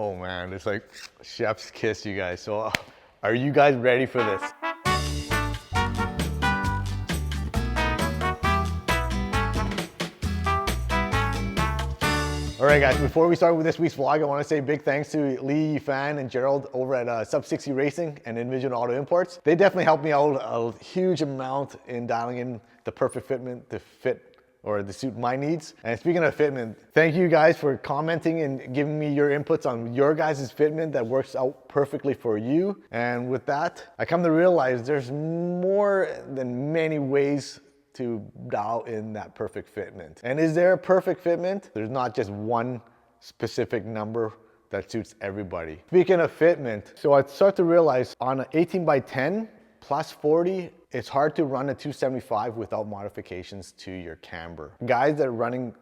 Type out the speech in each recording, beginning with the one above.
Oh man, it's like chef's kiss, you guys. So are you guys ready for this? All right guys, before we start with this week's vlog, I want to say big thanks to Lee, Fan, and Gerald over at Sub 60 Racing and Invision Auto Imports. They definitely helped me out a huge amount in dialing in the perfect fitment to fit or to suit my needs. And speaking of fitment, thank you guys for commenting and giving me your inputs on your guys' fitment that works out perfectly for you. And with that, I come to realize there's more than many ways to dial in that perfect fitment. And is there a perfect fitment? There's not just one specific number that suits everybody. Speaking of fitment, so I start to realize on an 18 by 10 plus 40, it's hard to run a 275 without modifications to your camber. Guys that are running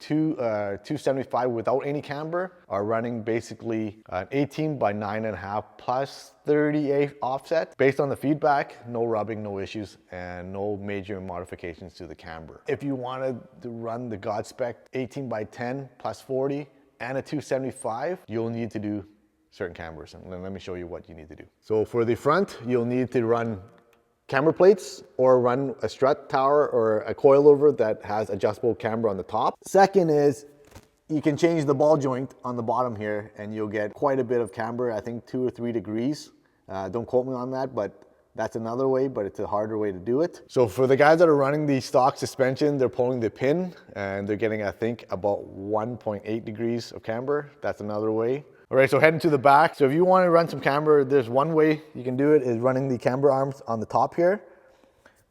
275 without any camber are running basically an 18 by 9.5 plus 38 offset. Based on the feedback, no rubbing, no issues, and no major modifications to the camber. If you wanted to run the God Spec 18 by 10 plus 40 and a 275, you'll need to do certain cambers. And let me show you what you need to do. So for the front, you'll need to run camber plates or run a strut tower or a coilover that has adjustable camber on the top. Second is you can change the ball joint on the bottom here and you'll get quite a bit of camber, I think 2 or 3 degrees. Don't quote me on that, but that's another way, but it's a harder way to do it. So for the guys that are running the stock suspension, they're pulling the pin and they're getting, I think, about 1.8 degrees of camber. That's another way. All right, so heading to the back. So if you want to run some camber, there's one way you can do it is running the camber arms on the top here.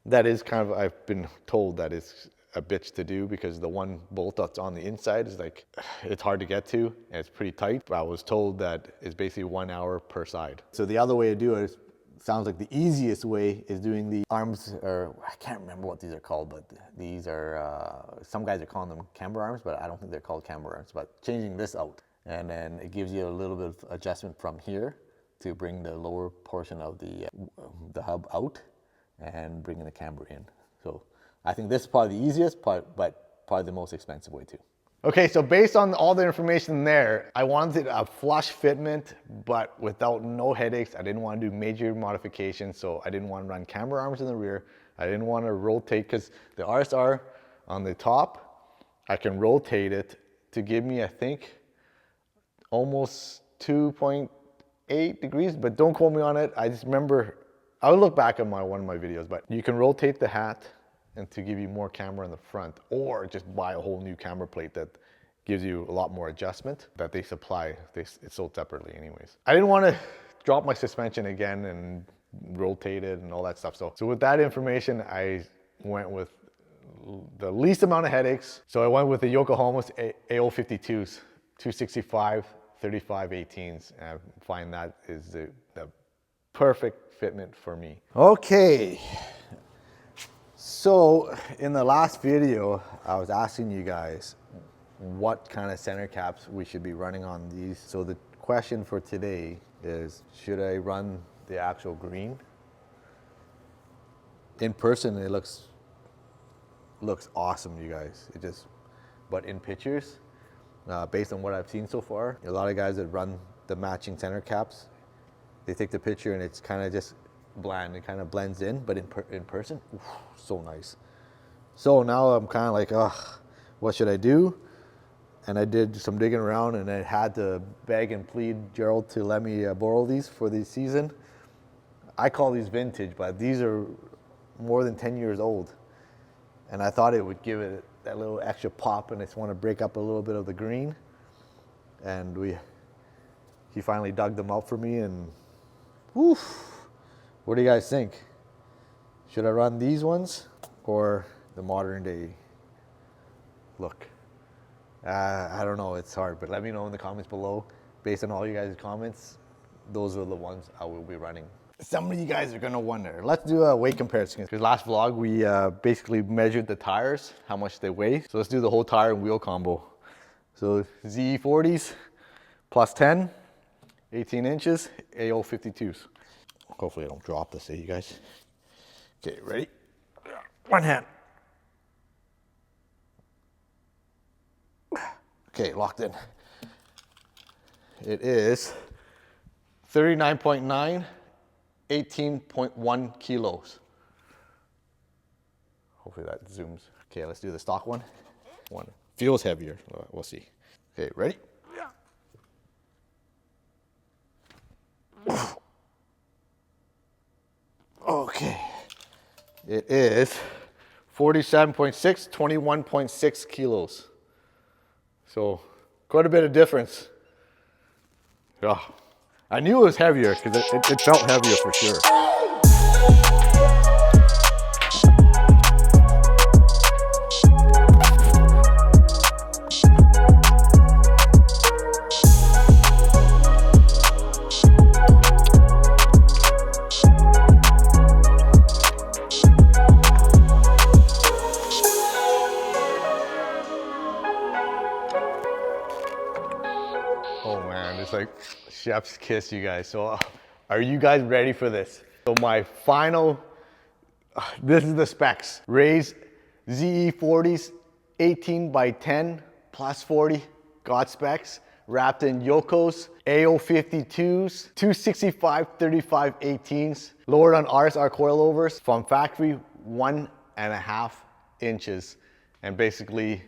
That is kind of, I've been told that it's a bitch to do because the one bolt that's on the inside is like, it's hard to get to and it's pretty tight. But I was told that it's basically 1 hour per side. So the other way to do it is, sounds like the easiest way is doing the arms, or I can't remember what these are called, but these are, some guys are calling them camber arms, but I don't think they're called camber arms, but changing this out. And then it gives you a little bit of adjustment from here to bring the lower portion of the hub out and bringing the camber in. So I think this is probably the easiest part, but probably the most expensive way too. Okay, so based on all the information there, I wanted a flush fitment, but without no headaches. I didn't want to do major modifications, so I didn't want to run camber arms in the rear. I didn't want to rotate, because the RSR on the top, I can rotate it to give me, I think, almost 2.8 degrees, but don't quote me on it. I just remember, I'll look back at one of my videos, but you can rotate the hat and to give you more camber in the front, or just buy a whole new camber plate that gives you a lot more adjustment that they supply. It's sold separately anyways. I didn't want to drop my suspension again and rotate it and all that stuff. So with that information, I went with the least amount of headaches. So I went with the Yokohama AO52s, 265, 35 18s. And I find that is the perfect fitment for me. Okay. So in the last video, I was asking you guys what kind of center caps we should be running on these. So the question for today is, should I run the actual green? In person, it looks awesome, you guys. But in pictures, based on what I've seen so far, a lot of guys that run the matching center caps, they take the picture and it's kind of just bland. It kind of blends in, but in person, oof, so nice. So now I'm kind of like, what should I do? And I did some digging around, and I had to beg and plead Gerald to let me borrow these for the season. I call these vintage, but these are more than 10 years old. And I thought it would give it that little extra pop, and I just want to break up a little bit of the green. And he finally dug them out for me, and woof. What do you guys think? Should I run these ones or the modern day look? I don't know, it's hard, but let me know in the comments below. Based on all you guys' comments, those are the ones I will be running. Some of you guys are gonna wonder, let's do a weight comparison. Because last vlog, we basically measured the tires, how much they weigh. So let's do the whole tire and wheel combo. So ZE40s, plus 10, 18 inches, AO52s. Hopefully I don't drop this, you guys. Okay, ready? One hand. Okay, locked in. It is 39.9, 18.1 kilos. Hopefully that zooms. Okay, let's do the stock one. One feels heavier. We'll see. Okay, ready? Yeah. Okay. It is 47.6, 21.6 kilos. So quite a bit of difference. Yeah. I knew it was heavier because it felt heavier for sure. Oh man, it's like chef's kiss, you guys. So are you guys ready for this? So my final, this is the specs. Ray's ZE40s, 18 by 10 plus 40, got specs. Wrapped in Yoko's AO52s, 265/35 18s. Lowered on RSR coilovers from factory 1.5 inches. And basically,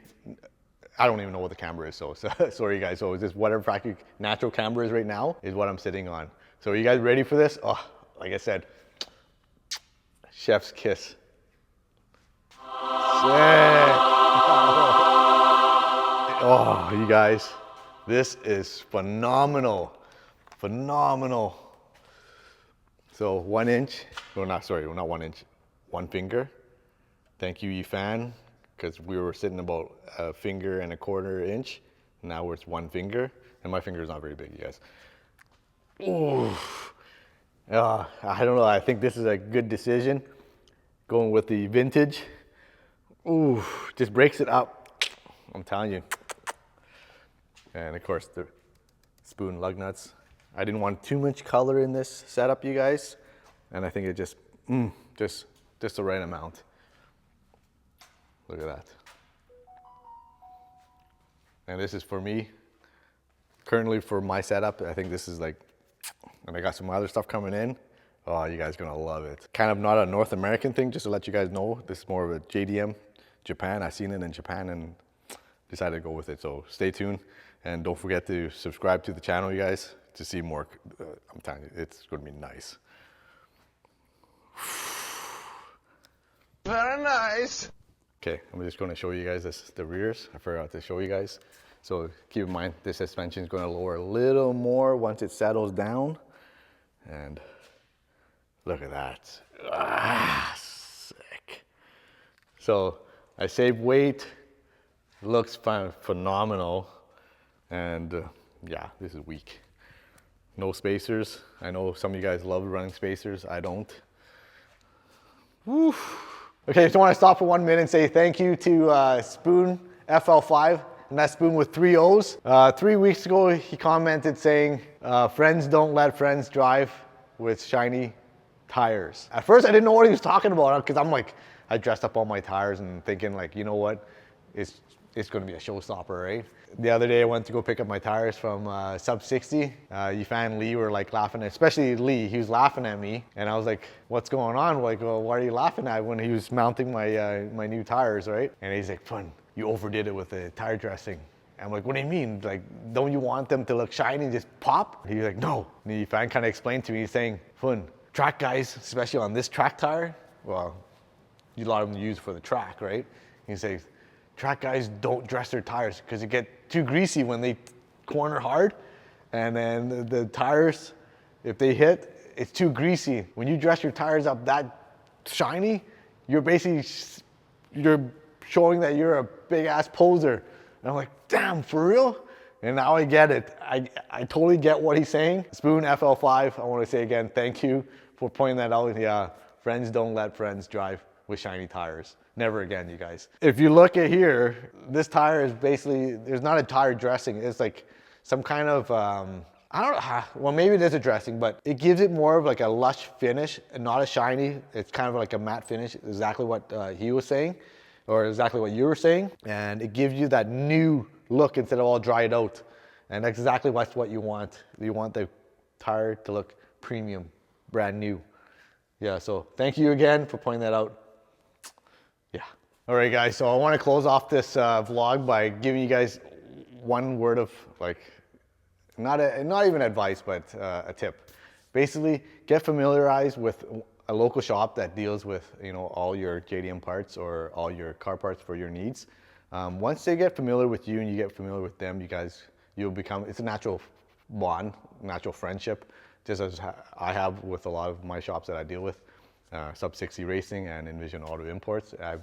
I don't even know what the camera is, so sorry guys. So it's just whatever factory natural camera is right now is what I'm sitting on. So are you guys ready for this? Oh, like I said, chef's kiss. Oh, you guys, this is phenomenal, phenomenal. So 1 inch, well not 1 inch, 1 finger. Thank you, Advan, because we were sitting about 1.25 fingers. Now it's 1 finger, and my finger is not very big, you guys. Ooh. I don't know, I think this is a good decision. Going with the vintage. Ooh, just breaks it up. I'm telling you. And of course the spoon lug nuts. I didn't want too much color in this setup, you guys. And I think it just the right amount. Look at that. And this is for me, currently for my setup, I think this is like, and I got some other stuff coming in. Oh, you guys are gonna love it. Kind of not a North American thing, just to let you guys know. This is more of a JDM, Japan. I seen it in Japan and decided to go with it. So stay tuned and don't forget to subscribe to the channel, you guys, to see more. I'm telling you, it's gonna be nice. Very nice. Okay, I'm just going to show you guys the rears. I forgot to show you guys. So keep in mind, this suspension is going to lower a little more once it settles down. And look at that. Ah, sick. So I saved weight. Looks phenomenal. And yeah, this is weak. No spacers. I know some of you guys love running spacers. I don't. Woo. Okay, so I want to stop for 1 minute and say thank you to Spoon FL5, and that Spoon with 3 O's. 3 weeks ago, he commented saying, friends don't let friends drive with shiny tires. At first, I didn't know what he was talking about, because I'm like, I dressed up all my tires and thinking like, you know what, it's going to be a showstopper, right? The other day I went to go pick up my tires from Sub 60. Yifan and Lee were like laughing, especially Lee, he was laughing at me. And I was like, what's going on? Like, well, why are you laughing at when he was mounting my my new tires, right? And he's like, Fun, you overdid it with the tire dressing. I'm like, what do you mean? Like, don't you want them to look shiny and just pop? He's like, no. And Yifan kind of explained to me, he's saying, Fun, track guys, especially on this track tire, well, a lot of them use for the track, right? He says, track guys don't dress their tires because it get too greasy when they corner hard, and then the tires, if they hit, it's too greasy. When you dress your tires up that shiny, you're basically showing that you're a big ass poser. And I'm like, damn, for real? And now I get it. I totally get what he's saying. Spoon FL5, I want to say again, thank you for pointing that out. Yeah, friends don't let friends drive with shiny tires. Never again, you guys. If you look at here, this tire is basically, there's not a tire dressing. It's like some kind of, I don't know, well maybe it is a dressing, but it gives it more of like a lush finish and not a shiny. It's kind of like a matte finish, exactly what he was saying, or exactly what you were saying. And it gives you that new look instead of all dried out. And that's exactly what you want. You want the tire to look premium, brand new. Yeah, so thank you again for pointing that out. Yeah. All right, guys, so I want to close off this vlog by giving you guys one word of, like, not even advice, but a tip. Basically, get familiarized with a local shop that deals with, you know, all your JDM parts or all your car parts for your needs. Once they get familiar with you and you get familiar with them, you'll become, it's a natural bond, natural friendship, just as I have with a lot of my shops that I deal with, Sub 60 Racing and Invision Auto Imports. I've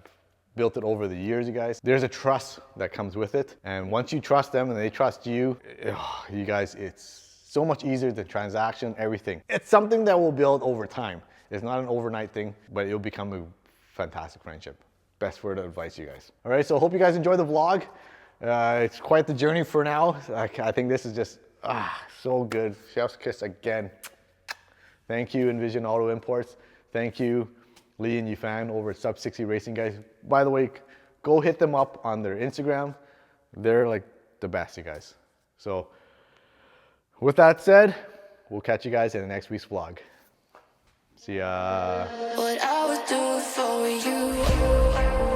built it over the years, you guys. There's a trust that comes with it. And once you trust them and they trust you, you guys, it's so much easier, the transaction, everything. It's something that will build over time. It's not an overnight thing, but it'll become a fantastic friendship. Best word of advice, you guys. All right, so hope you guys enjoy the vlog. It's quite the journey for now. I think this is just, so good. Chef's kiss again. Thank you, Invision Auto Imports. Thank you, Lee and Yifan over at Sub 60 Racing, guys. By the way, go hit them up on their Instagram. They're like the best, you guys. So with that said, we'll catch you guys in the next week's vlog. See ya. What I would do for you.